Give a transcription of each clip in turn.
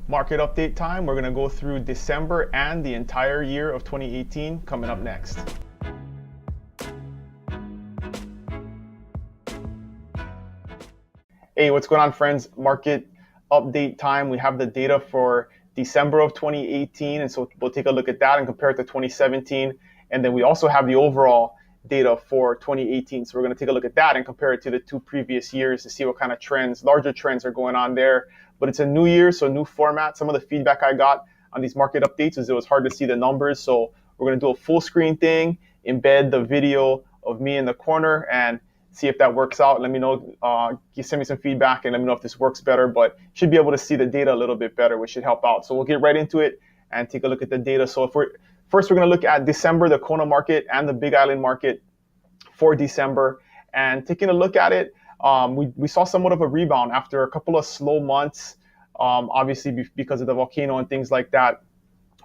Market update time. We're going to go through December and the entire year of 2018 coming up next. Hey, what's going on, friends? Market update time. We have the data for December of 2018, and so we'll take a look at that and compare it to 2017. And then we also have the overall data for 2018. So we're going to take a look at that and compare it to the two previous years to see what kind of trends, larger trends are going on there. But it's a new year, so new format. Some of the feedback I got on these market updates is it was hard to see the numbers. So we're going to do a full screen thing, embed the video of me in the corner, and see if that works out. Let me know, send me some feedback and let me know if this works better, but you should be able to see the data a little bit better, which should help out. So we'll get right into it and take a look at the data. So first we're gonna look at December, the Kona market and the Big Island market for December. And taking a look at it, we saw somewhat of a rebound after a couple of slow months, obviously because of the volcano and things like that.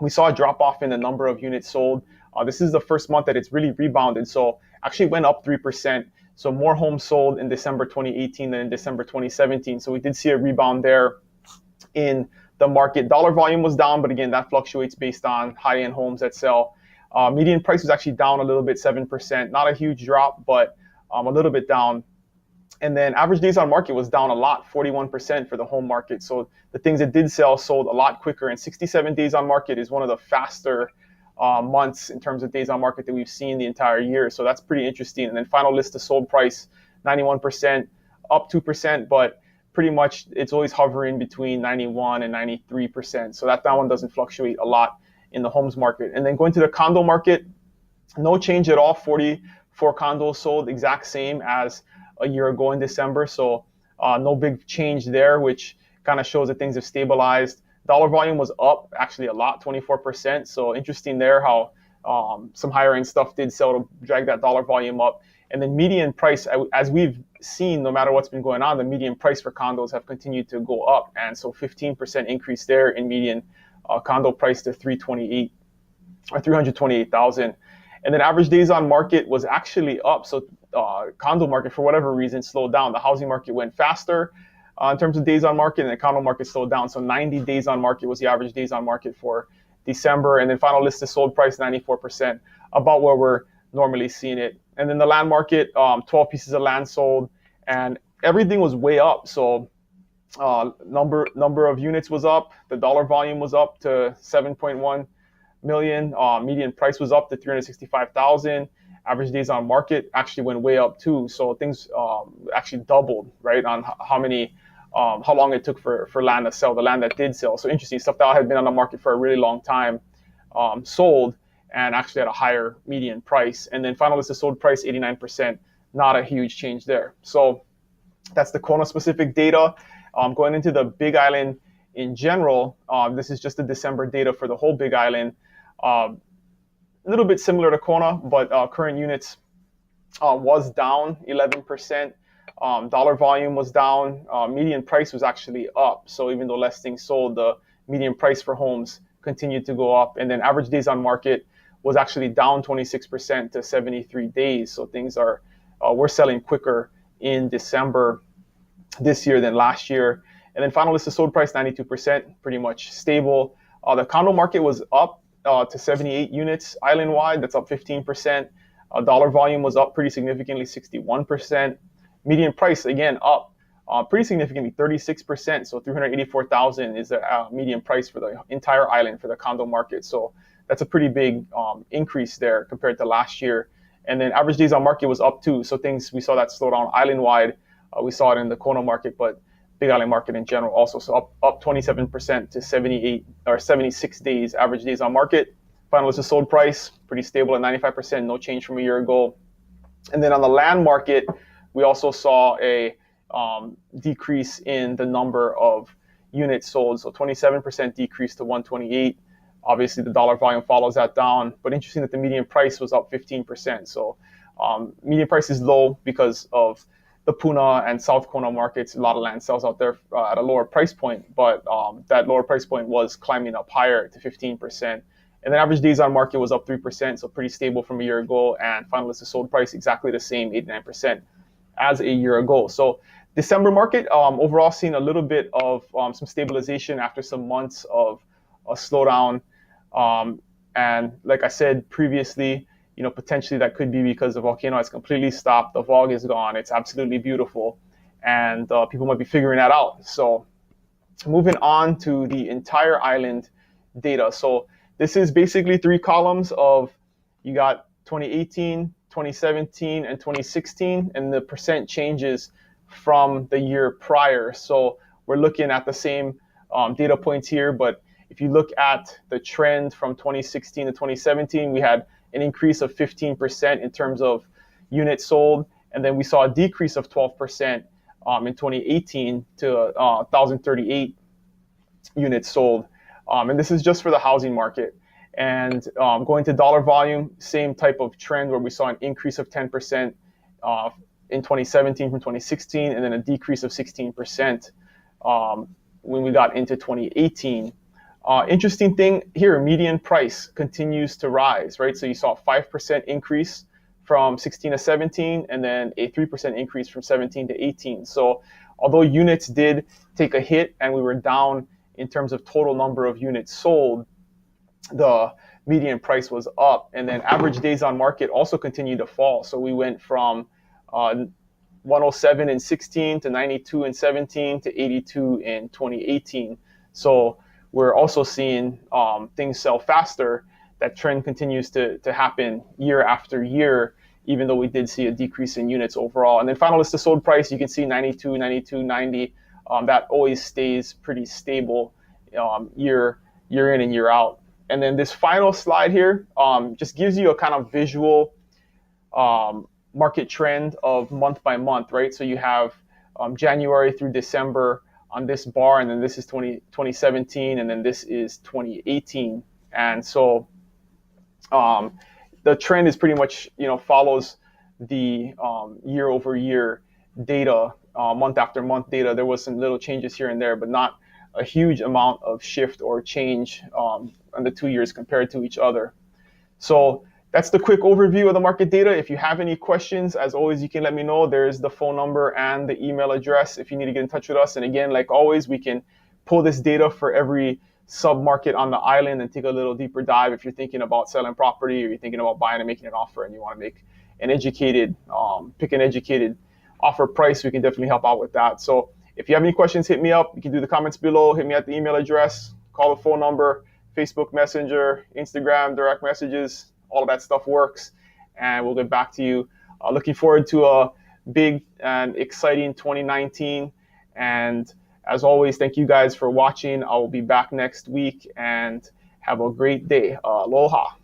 We saw a drop off in the number of units sold. This is the first month that it's really rebounded. So actually went up 3%. So more homes sold in December 2018 than in December 2017. So we did see a rebound there in the market. Dollar volume was down, but again, that fluctuates based on high-end homes that sell. Median price was actually down a little bit, 7%. Not a huge drop, but a little bit down. And then average days on market was down a lot, 41% for the home market. So the things that did sell sold a lot quicker. And 67 days on market is one of the faster months in terms of days on market that we've seen the entire year. So that's pretty interesting. And then final list to sold price, 91%, up 2%, but pretty much it's always hovering between 91 and 93%. So that one doesn't fluctuate a lot in the homes market. And then going to the condo market, no change at all. 44 condos sold, exact same as a year ago in December. So no big change there, which kind of shows that things have stabilized. Dollar volume was up actually a lot, 24%. So interesting there how some higher end stuff did sell to drag that dollar volume up. And then median price, as we've seen, no matter what's been going on, the median price for condos have continued to go up. And so 15% increase there in median condo price to 328 or 328,000. And then average days on market was actually up. So condo market, for whatever reason, slowed down. The housing market went faster in terms of days on market, and the condo market slowed down. So 90 days on market was the average days on market for December. And then final list is sold price, 94%, about where we're normally seeing it. And then the land market, 12 pieces of land sold, and everything was way up. So number of units was up. The dollar volume was up to 7.1 million. Median price was up to 365,000. Average days on market actually went way up too. So things actually doubled, right, on how long it took for land to sell, the land that did sell. So interesting stuff that had been on the market for a really long time sold and actually at a higher median price. And then final list of sold price, 89%, not a huge change there. So that's the Kona specific data. Going into the Big Island in general, this is just the December data for the whole Big Island. A little bit similar to Kona, but current units was down 11%. Dollar volume was down. Median price was actually up. So even though less things sold, the median price for homes continued to go up. And then average days on market was actually down 26% to 73 days. So things we're selling quicker in December this year than last year. And then final list of sold price, 92%, pretty much stable. The condo market was up to 78 units island-wide. That's up 15%. Dollar volume was up pretty significantly, 61%. Median price, again, up pretty significantly, 36%. So 384,000 is the median price for the entire island for the condo market. So that's a pretty big increase there compared to last year. And then average days on market was up too. So we saw that slow down island-wide. We saw it in the Kona market, but Big Island market in general also. So up 27% to 78 or 76 days, average days on market. Final list of sold price, pretty stable at 95%, no change from a year ago. And then on the land market, we also saw a decrease in the number of units sold. So 27% decrease to 128. Obviously, the dollar volume follows that down. But interesting that the median price was up 15%. So median price is low because of the Puna and South Kona markets. A lot of land sells out there at a lower price point. But that lower price point was climbing up higher to 15%. And then average days on market was up 3%, so pretty stable from a year ago. And final list of sold price, exactly the same, 89% as a year ago. So December market overall seen a little bit of some stabilization after some months of a slowdown. And like I said previously, potentially that could be because the volcano has completely stopped. The fog is gone. It's absolutely beautiful. And people might be figuring that out. So moving on to the entire island data. So this is basically 3 columns of, you got 2018, 2017, and 2016, and the percent changes from the year prior. So we're looking at the same data points here, but if you look at the trend from 2016 to 2017, we had an increase of 15% in terms of units sold, and then we saw a decrease of 12% in 2018 to 1,038 units sold. And this is just for the housing market. And going to dollar volume, same type of trend where we saw an increase of 10% in 2017 from 2016, and then a decrease of 16% when we got into 2018. Interesting thing here, median price continues to rise, right? So you saw a 5% increase from 16 to 17, and then a 3% increase from 17 to 18. So although units did take a hit and we were down in terms of total number of units sold, the median price was up. And then average days on market also continued to fall. So we went from 107 in 16 to 92 in 17 to 82 in 2018. So we're also seeing things sell faster. That trend continues to happen year after year, even though we did see a decrease in units overall. And then final list of sold price, you can see 92, 92, 90. That always stays pretty stable year in and year out. And then this final slide here just gives you a kind of visual market trend of month by month, right? So you have January through December on this bar, and then this is 2017, and then this is 2018. And so the trend is pretty much, follows the year over year data, month after month data. There was some little changes here and there, but not a huge amount of shift or change on the 2 years compared to each other. So that's the quick overview of the market data. If you have any questions, as always, you can let me know. There's the phone number and the email address if you need to get in touch with us. And again, like always, we can pull this data for every sub-market on the island and take a little deeper dive if you're thinking about selling property or you're thinking about buying and making an offer and you want to make an educated, pick an educated offer price. We can definitely help out with that. So if you have any questions, hit me up. You can do the comments below, hit me at the email address, call the phone number, Facebook Messenger, Instagram, direct messages. All of that stuff works, and we'll get back to you. Looking forward to a big and exciting 2019. And as always, thank you guys for watching. I will be back next week, and have a great day. Aloha.